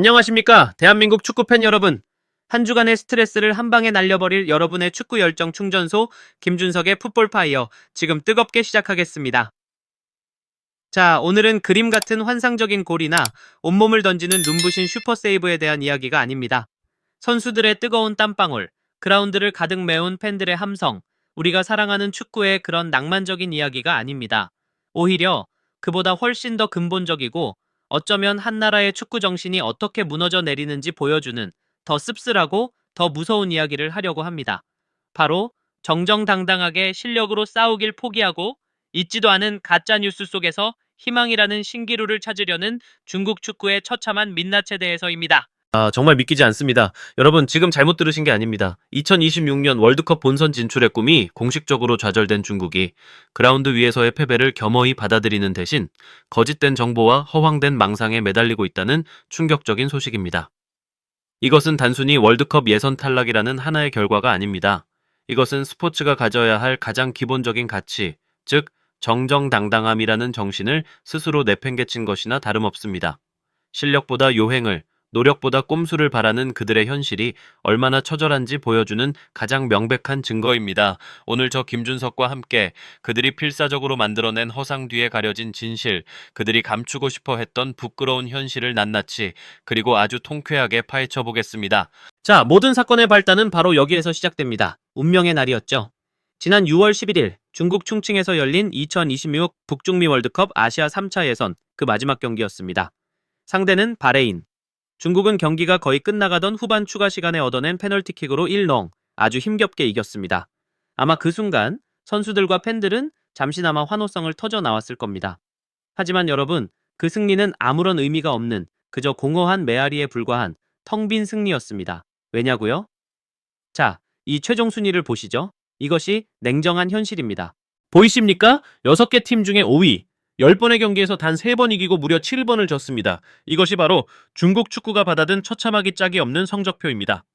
안녕하십니까? 대한민국 축구팬 여러분. 한 주간의 스트레스를 한 방에 날려버릴 여러분의 축구 열정 충전소 김준석의 풋볼파이어 지금 뜨겁게 시작하겠습니다. 자, 오늘은 그림 같은 환상적인 골이나 온몸을 던지는 눈부신 슈퍼세이브에 대한 이야기가 아닙니다. 선수들의 뜨거운 땀방울, 그라운드를 가득 메운 팬들의 함성, 우리가 사랑하는 축구의 그런 낭만적인 이야기가 아닙니다. 오히려 그보다 훨씬 더 근본적이고 어쩌면 한 나라의 축구 정신이 어떻게 무너져 내리는지 보여주는 더 씁쓸하고 더 무서운 이야기를 하려고 합니다. 바로 정정당당하게 실력으로 싸우길 포기하고 있지도 않은 가짜뉴스 속에서 희망이라는 신기루를 찾으려는 중국 축구의 처참한 민낯에 대해서입니다. 정말 믿기지 않습니다. 여러분, 지금 잘못 들으신 게 아닙니다. 2026년 월드컵 본선 진출의 꿈이 공식적으로 좌절된 중국이 그라운드 위에서의 패배를 겸허히 받아들이는 대신 거짓된 정보와 허황된 망상에 매달리고 있다는 충격적인 소식입니다. 이것은 단순히 월드컵 예선 탈락이라는 하나의 결과가 아닙니다. 이것은 스포츠가 가져야 할 가장 기본적인 가치, 즉 정정당당함이라는 정신을 스스로 내팽개친 것이나 다름없습니다. 실력보다 요행을, 노력보다 꼼수를 바라는 그들의 현실이 얼마나 처절한지 보여주는 가장 명백한 증거입니다. 오늘 저 김준석과 함께 그들이 필사적으로 만들어낸 허상 뒤에 가려진 진실, 그들이 감추고 싶어 했던 부끄러운 현실을 낱낱이 그리고 아주 통쾌하게 파헤쳐 보겠습니다. 자, 모든 사건의 발단은 바로 여기에서 시작됩니다. 운명의 날이었죠. 지난 6월 11일 중국 충칭에서 열린 2026 북중미 월드컵 아시아 3차 예선 그 마지막 경기였습니다. 상대는 바레인. 중국은 경기가 거의 끝나가던 후반 추가 시간에 얻어낸 페널티킥으로 1-0 아주 힘겹게 이겼습니다. 아마 그 순간 선수들과 팬들은 잠시나마 환호성을 터져 나왔을 겁니다. 하지만 여러분, 그 승리는 아무런 의미가 없는 그저 공허한 메아리에 불과한 텅 빈 승리였습니다. 왜냐고요? 자, 이 최종 순위를 보시죠. 이것이 냉정한 현실입니다. 보이십니까? 6개 팀 중에 5위. 10번의 경기에서 단 3번 이기고 무려 7번을 졌습니다. 이것이 바로 중국 축구가 받아든 처참하기 짝이 없는 성적표입니다.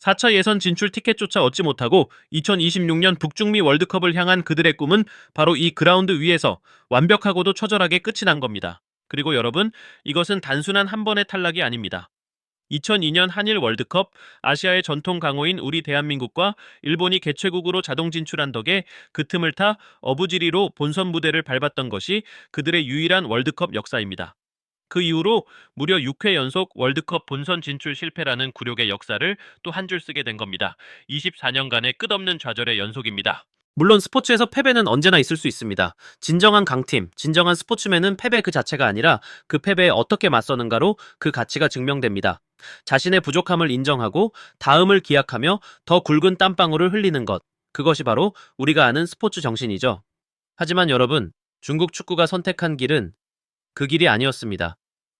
4차 예선 진출 티켓조차 얻지 못하고 2026년 북중미 월드컵을 향한 그들의 꿈은 바로 이 그라운드 위에서 완벽하고도 처절하게 끝이 난 겁니다. 그리고 여러분, 이것은 단순한 한 번의 탈락이 아닙니다. 2002년 한일 월드컵 아시아의 전통 강호인 우리 대한민국과 일본이 개최국으로 자동 진출한 덕에 그 틈을 타 어부지리로 본선 무대를 밟았던 것이 그들의 유일한 월드컵 역사입니다. 그 이후로 무려 6회 연속 월드컵 본선 진출 실패라는 굴욕의 역사를 또 한 줄 쓰게 된 겁니다. 24년간의 끝없는 좌절의 연속입니다. 물론 스포츠에서 패배는 언제나 있을 수 있습니다. 진정한 강팀, 진정한 스포츠맨은 패배 그 자체가 아니라 그 패배에 어떻게 맞서는가로 그 가치가 증명됩니다. 자신의 부족함을 인정하고 다음을 기약하며 더 굵은 땀방울을 흘리는 것. 그것이 바로 우리가 아는 스포츠 정신이죠. 하지만 여러분, 중국 축구가 선택한 길은 그 길이 아니었습니다.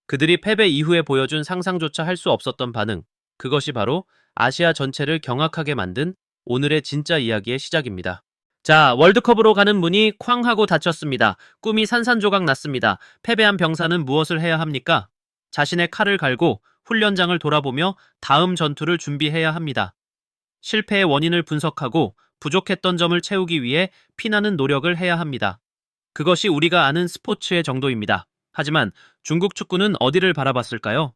그들이 패배 이후에 보여준 상상조차 할 수 없었던 반응. 그것이 바로 아시아 전체를 경악하게 만든 오늘의 진짜 이야기의 시작입니다. 자, 월드컵으로 가는 문이 쾅 하고 닫혔습니다. 꿈이 산산조각 났습니다. 패배한 병사는 무엇을 해야 합니까? 자신의 칼을 갈고 훈련장을 돌아보며 다음 전투를 준비해야 합니다. 실패의 원인을 분석하고 부족했던 점을 채우기 위해 피나는 노력을 해야 합니다. 그것이 우리가 아는 스포츠의 정도입니다. 하지만 중국 축구는 어디를 바라봤을까요?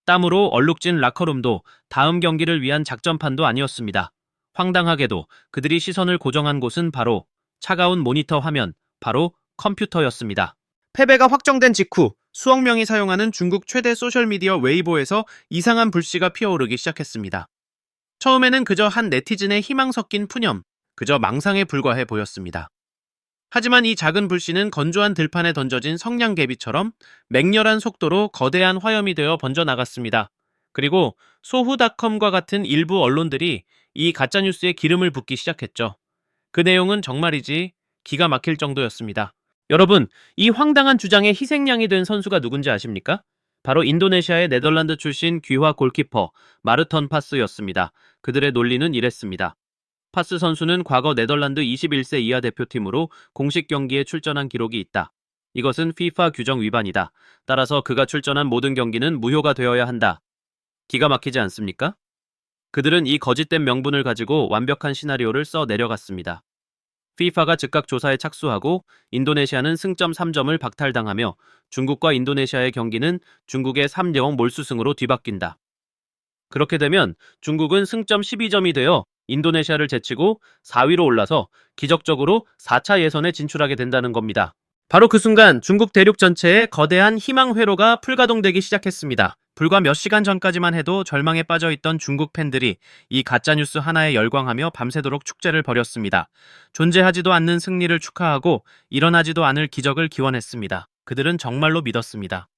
땀으로 얼룩진 라커룸도 다음 경기를 위한 작전판도 아니었습니다. 황당하게도 그들이 시선을 고정한 곳은 바로 차가운 모니터 화면, 바로 컴퓨터였습니다. 패배가 확정된 직후 수억 명이 사용하는 중국 최대 소셜미디어 웨이보에서 이상한 불씨가 피어오르기 시작했습니다. 처음에는 그저 한 네티즌의 희망 섞인 푸념, 그저 망상에 불과해 보였습니다. 하지만 이 작은 불씨는 건조한 들판에 던져진 성냥개비처럼 맹렬한 속도로 거대한 화염이 되어 번져나갔습니다. 그리고 소후닷컴과 같은 일부 언론들이 이 가짜뉴스에 기름을 붓기 시작했죠. 그 내용은 정말이지 기가 막힐 정도였습니다. 여러분, 이 황당한 주장의 희생양이 된 선수가 누군지 아십니까? 바로 인도네시아의 네덜란드 출신 귀화 골키퍼 마르턴 파스였습니다. 그들의 논리는 이랬습니다. 파스 선수는 과거 네덜란드 21세 이하 대표팀으로 공식 경기에 출전한 기록이 있다. 이것은 FIFA 규정 위반이다. 따라서 그가 출전한 모든 경기는 무효가 되어야 한다. 기가 막히지 않습니까? 그들은 이 거짓된 명분을 가지고 완벽한 시나리오를 써 내려갔습니다. FIFA가 즉각 조사에 착수하고 인도네시아는 승점 3점을 박탈당하며 중국과 인도네시아의 경기는 중국의 3대0 몰수승으로 뒤바뀐다. 그렇게 되면 중국은 승점 12점이 되어 인도네시아를 제치고 4위로 올라서 기적적으로 4차 예선에 진출하게 된다는 겁니다. 바로 그 순간 중국 대륙 전체에 거대한 희망 회로가 풀가동되기 시작했습니다. 불과 몇 시간 전까지만 해도 절망에 빠져있던 중국 팬들이 이 가짜뉴스 하나에 열광하며 밤새도록 축제를 벌였습니다. 존재하지도 않는 승리를 축하하고 일어나지도 않을 기적을 기원했습니다. 그들은 정말로 믿었습니다.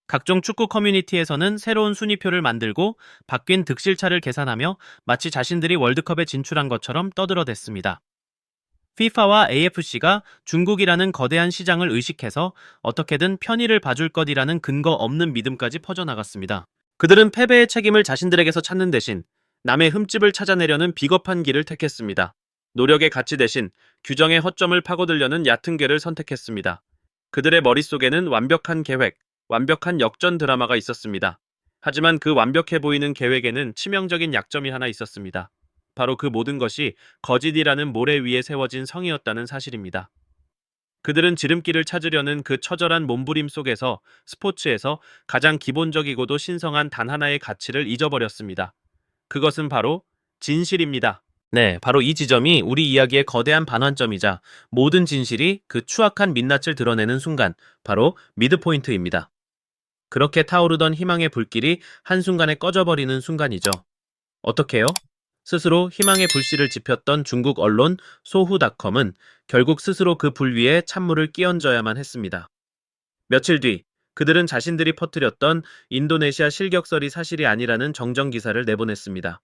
각종 축구 커뮤니티에서는 새로운 순위표를 만들고 바뀐 득실차를 계산하며 마치 자신들이 월드컵에 진출한 것처럼 떠들어댔습니다. FIFA와 AFC가 중국이라는 거대한 시장을 의식해서 어떻게든 편의를 봐줄 것이라는 근거 없는 믿음까지 퍼져나갔습니다. 그들은 패배의 책임을 자신들에게서 찾는 대신 남의 흠집을 찾아내려는 비겁한 길을 택했습니다. 노력의 가치 대신 규정의 허점을 파고들려는 얕은 궤를 선택했습니다. 그들의 머릿속에는 완벽한 계획, 완벽한 역전 드라마가 있었습니다. 하지만 그 완벽해 보이는 계획에는 치명적인 약점이 하나 있었습니다. 바로 그 모든 것이 거짓이라는 모래 위에 세워진 성이었다는 사실입니다. 그들은 지름길을 찾으려는 그 처절한 몸부림 속에서 스포츠에서 가장 기본적이고도 신성한 단 하나의 가치를 잊어버렸습니다. 그것은 바로 진실입니다. 네, 바로 이 지점이 우리 이야기의 거대한 반환점이자 모든 진실이 그 추악한 민낯을 드러내는 순간, 바로 미드포인트입니다. 그렇게 타오르던 희망의 불길이 한순간에 꺼져버리는 순간이죠. 어떻게요? 스스로 희망의 불씨를 지폈던 중국 언론 소후닷컴은 결국 스스로 그 불 위에 찬물을 끼얹어야만 했습니다. 며칠 뒤 그들은 자신들이 퍼뜨렸던 인도네시아 실격설이 사실이 아니라는 정정 기사를 내보냈습니다.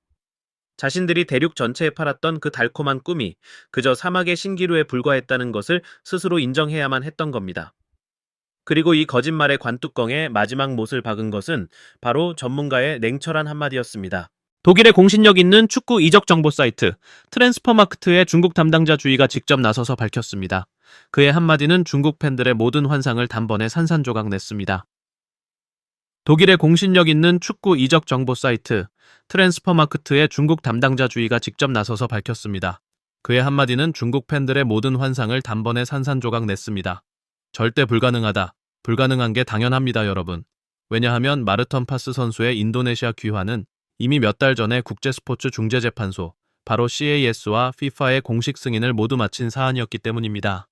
자신들이 대륙 전체에 팔았던 그 달콤한 꿈이 그저 사막의 신기루에 불과했다는 것을 스스로 인정해야만 했던 겁니다. 그리고 이 거짓말의 관뚜껑에 마지막 못을 박은 것은 바로 전문가의 냉철한 한마디였습니다. 독일의 공신력 있는 축구 이적 정보 사이트 트랜스퍼마크트의 중국 담당자 주의가 직접 나서서 밝혔습니다. 그의 한마디는 중국 팬들의 모든 환상을 단번에 산산조각 냈습니다. 독일의 공신력 있는 축구 이적 정보 사이트 트랜스퍼마크트의 중국 담당자 주의가 직접 나서서 밝혔습니다. 그의 한마디는 중국 팬들의 모든 환상을 단번에 산산조각 냈습니다. 절대 불가능하다. 불가능한 게 당연합니다, 여러분. 왜냐하면 마르턴 파스 선수의 인도네시아 귀환은 이미 몇 달 전에 국제스포츠 중재재판소, 바로 CAS와 FIFA의 공식 승인을 모두 마친 사안이었기 때문입니다.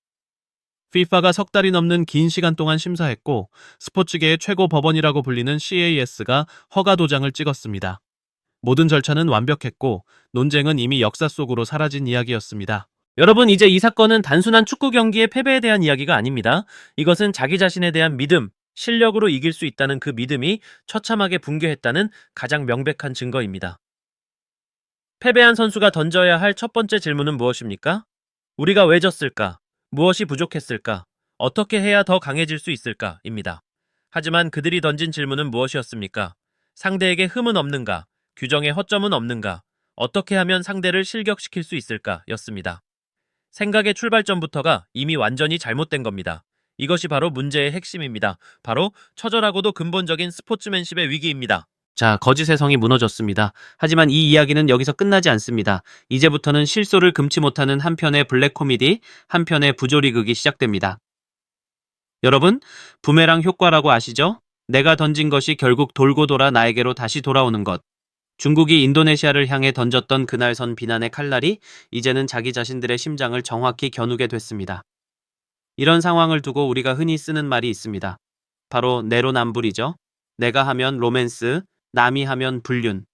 FIFA가 석 달이 넘는 긴 시간 동안 심사했고 스포츠계의 최고 법원이라고 불리는 CAS가 허가 도장을 찍었습니다. 모든 절차는 완벽했고 논쟁은 이미 역사 속으로 사라진 이야기였습니다. 여러분, 이제 이 사건은 단순한 축구 경기의 패배에 대한 이야기가 아닙니다. 이것은 자기 자신에 대한 믿음, 실력으로 이길 수 있다는 그 믿음이 처참하게 붕괴했다는 가장 명백한 증거입니다. 패배한 선수가 던져야 할 첫 번째 질문은 무엇입니까? 우리가 왜 졌을까? 무엇이 부족했을까? 어떻게 해야 더 강해질 수 있을까? 입니다. 하지만 그들이 던진 질문은 무엇이었습니까? 상대에게 흠은 없는가? 규정에 허점은 없는가? 어떻게 하면 상대를 실격시킬 수 있을까? 였습니다. 생각의 출발점부터가 이미 완전히 잘못된 겁니다. 이것이 바로 문제의 핵심입니다. 바로 처절하고도 근본적인 스포츠맨십의 위기입니다. 자, 거짓의 성이 무너졌습니다. 하지만 이 이야기는 여기서 끝나지 않습니다. 이제부터는 실소를 금치 못하는 한편의 블랙 코미디, 한편의 부조리극이 시작됩니다. 여러분, 부메랑 효과라고 아시죠? 내가 던진 것이 결국 돌고 돌아 나에게로 다시 돌아오는 것. 중국이 인도네시아를 향해 던졌던 그날 선 비난의 칼날이 이제는 자기 자신들의 심장을 정확히 겨누게 됐습니다. 이런 상황을 두고 우리가 흔히 쓰는 말이 있습니다. 바로 내로남불이죠. 내가 하면 로맨스, 남이 하면 불륜.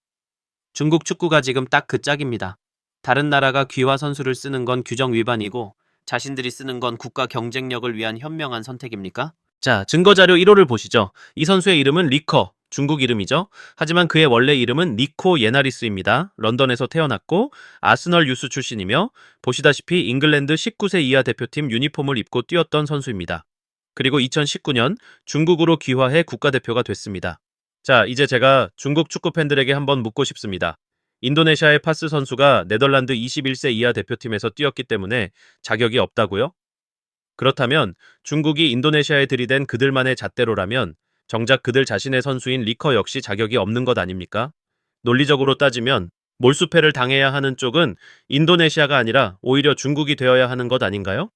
중국 축구가 지금 딱 그 짝입니다. 다른 나라가 귀화 선수를 쓰는 건 규정 위반이고 자신들이 쓰는 건 국가 경쟁력을 위한 현명한 선택입니까? 자, 증거자료 1호를 보시죠. 이 선수의 이름은 리커, 중국 이름이죠. 하지만 그의 원래 이름은 니코 예나리스입니다. 런던에서 태어났고 아스널 유스 출신이며 보시다시피 잉글랜드 19세 이하 대표팀 유니폼을 입고 뛰었던 선수입니다. 그리고 2019년 중국으로 귀화해 국가대표가 됐습니다. 자, 이제 제가 중국 축구 팬들에게 한번 묻고 싶습니다. 인도네시아의 파스 선수가 네덜란드 21세 이하 대표팀에서 뛰었기 때문에 자격이 없다고요? 그렇다면 중국이 인도네시아에 들이댄 그들만의 잣대로라면 정작 그들 자신의 선수인 리커 역시 자격이 없는 것 아닙니까? 논리적으로 따지면 몰수패를 당해야 하는 쪽은 인도네시아가 아니라 오히려 중국이 되어야 하는 것 아닌가요?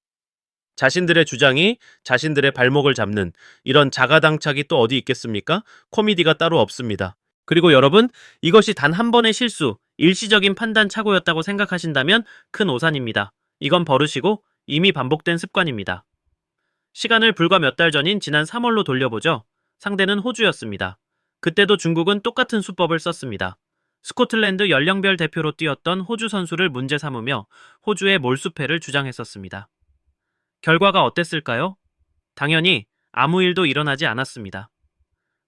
자신들의 주장이 자신들의 발목을 잡는 이런 자가당착이 또 어디 있겠습니까? 코미디가 따로 없습니다. 그리고 여러분, 이것이 단 한 번의 실수, 일시적인 판단 착오였다고 생각하신다면 큰 오산입니다. 이건 버릇이고 이미 반복된 습관입니다. 시간을 불과 몇 달 전인 지난 3월로 돌려보죠. 상대는 호주였습니다. 그때도 중국은 똑같은 수법을 썼습니다. 스코틀랜드 연령별 대표로 뛰었던 호주 선수를 문제 삼으며 호주의 몰수패를 주장했었습니다. 결과가 어땠을까요? 당연히 아무 일도 일어나지 않았습니다.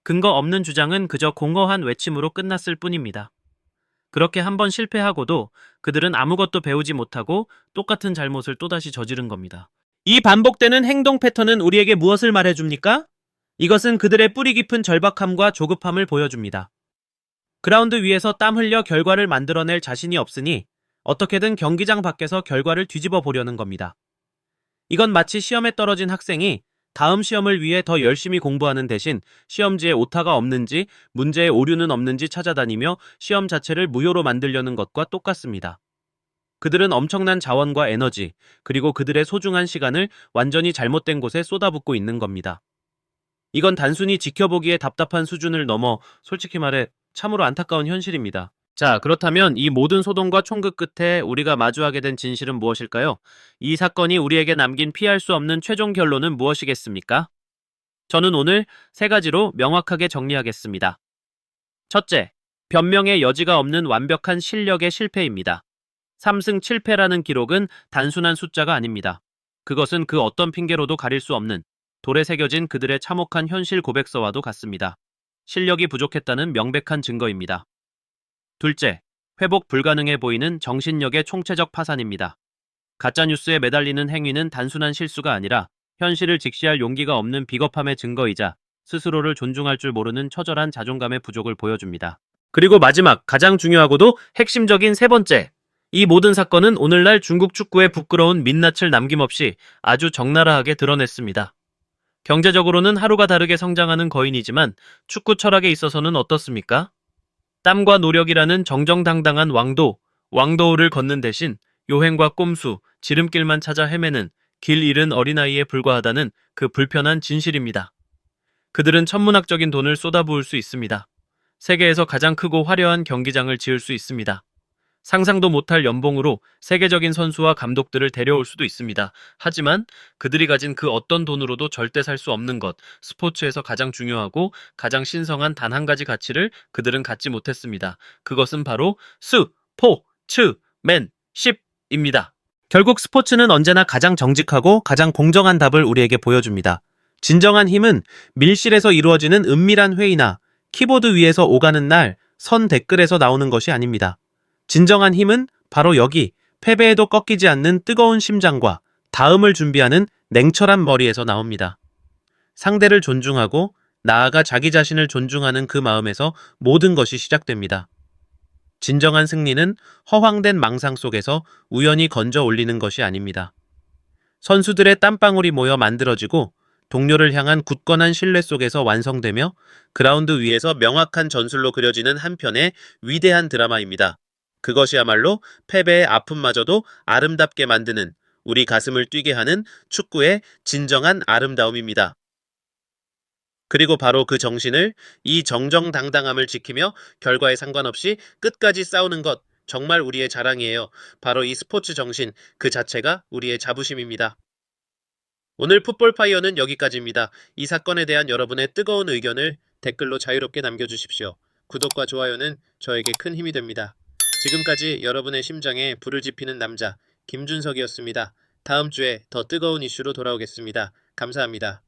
근거 없는 주장은 그저 공허한 외침으로 끝났을 뿐입니다. 그렇게 한 번 실패하고도 그들은 아무것도 배우지 못하고 똑같은 잘못을 또다시 저지른 겁니다. 이 반복되는 행동 패턴은 우리에게 무엇을 말해줍니까? 이것은 그들의 뿌리 깊은 절박함과 조급함을 보여줍니다. 그라운드 위에서 땀 흘려 결과를 만들어낼 자신이 없으니 어떻게든 경기장 밖에서 결과를 뒤집어 보려는 겁니다. 이건 마치 시험에 떨어진 학생이 다음 시험을 위해 더 열심히 공부하는 대신 시험지에 오타가 없는지 문제에 오류는 없는지 찾아다니며 시험 자체를 무효로 만들려는 것과 똑같습니다. 그들은 엄청난 자원과 에너지, 그리고 그들의 소중한 시간을 완전히 잘못된 곳에 쏟아붓고 있는 겁니다. 이건 단순히 지켜보기에 답답한 수준을 넘어 솔직히 말해 참으로 안타까운 현실입니다. 자, 그렇다면 이 모든 소동과 총극 끝에 우리가 마주하게 된 진실은 무엇일까요? 이 사건이 우리에게 남긴 피할 수 없는 최종 결론은 무엇이겠습니까? 저는 오늘 세 가지로 명확하게 정리하겠습니다. 첫째, 변명의 여지가 없는 완벽한 실력의 실패입니다. 3승 7패라는 기록은 단순한 숫자가 아닙니다. 그것은 그 어떤 핑계로도 가릴 수 없는 돌에 새겨진 그들의 참혹한 현실 고백서와도 같습니다. 실력이 부족했다는 명백한 증거입니다. 둘째, 회복 불가능해 보이는 정신력의 총체적 파산입니다. 가짜뉴스에 매달리는 행위는 단순한 실수가 아니라 현실을 직시할 용기가 없는 비겁함의 증거이자 스스로를 존중할 줄 모르는 처절한 자존감의 부족을 보여줍니다. 그리고 마지막, 가장 중요하고도 핵심적인 세 번째, 이 모든 사건은 오늘날 중국 축구의 부끄러운 민낯을 남김없이 아주 적나라하게 드러냈습니다. 경제적으로는 하루가 다르게 성장하는 거인이지만 축구 철학에 있어서는 어떻습니까? 땀과 노력이라는 정정당당한 왕도를 걷는 대신 요행과 꼼수, 지름길만 찾아 헤매는 길 잃은 어린아이에 불과하다는 그 불편한 진실입니다. 그들은 천문학적인 돈을 쏟아부을 수 있습니다. 세계에서 가장 크고 화려한 경기장을 지을 수 있습니다. 상상도 못할 연봉으로 세계적인 선수와 감독들을 데려올 수도 있습니다. 하지만 그들이 가진 그 어떤 돈으로도 절대 살 수 없는 것, 스포츠에서 가장 중요하고 가장 신성한 단 한 가지 가치를 그들은 갖지 못했습니다. 그것은 바로 스포츠맨십입니다. 결국 스포츠는 언제나 가장 정직하고 가장 공정한 답을 우리에게 보여줍니다. 진정한 힘은 밀실에서 이루어지는 은밀한 회의나 키보드 위에서 오가는 날 선 댓글에서 나오는 것이 아닙니다. 진정한 힘은 바로 여기, 패배에도 꺾이지 않는 뜨거운 심장과 다음을 준비하는 냉철한 머리에서 나옵니다. 상대를 존중하고 나아가 자기 자신을 존중하는 그 마음에서 모든 것이 시작됩니다. 진정한 승리는 허황된 망상 속에서 우연히 건져 올리는 것이 아닙니다. 선수들의 땀방울이 모여 만들어지고 동료를 향한 굳건한 신뢰 속에서 완성되며 그라운드 위에서 명확한 전술로 그려지는 한 편의 위대한 드라마입니다. 그것이야말로 패배의 아픔마저도 아름답게 만드는, 우리 가슴을 뛰게 하는 축구의 진정한 아름다움입니다. 그리고 바로 그 정신을, 이 정정당당함을 지키며 결과에 상관없이 끝까지 싸우는 것, 정말 우리의 자랑이에요. 바로 이 스포츠 정신 그 자체가 우리의 자부심입니다. 오늘 풋볼파이어는 여기까지입니다. 이 사건에 대한 여러분의 뜨거운 의견을 댓글로 자유롭게 남겨주십시오. 구독과 좋아요는 저에게 큰 힘이 됩니다. 지금까지 여러분의 심장에 불을 지피는 남자 김준석이었습니다. 다음 주에 더 뜨거운 이슈로 돌아오겠습니다. 감사합니다.